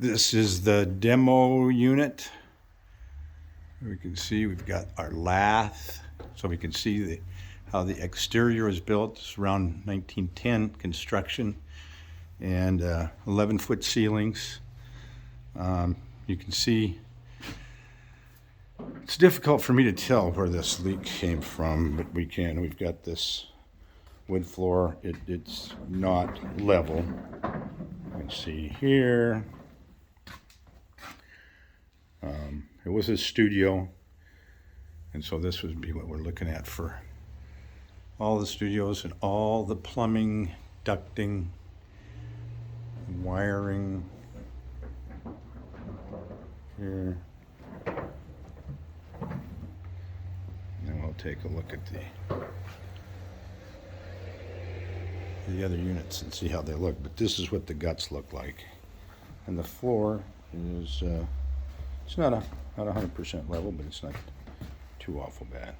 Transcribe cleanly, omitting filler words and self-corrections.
This is the demo unit. We can see we've got our lath, so we can see how the exterior is built. It's around 1910 construction, and 11-foot ceilings. You can see it's difficult for me to tell where this leak came from, but we can. We've got this wood floor. It's not level. You can see here. It was a studio, and so this would be what we're looking at for all the studios and all the plumbing, ducting, wiring here. And we'll take a look at the other units and see how they look. But this is what the guts look like, and the floor is it's not 100% level, but it's not too awful bad.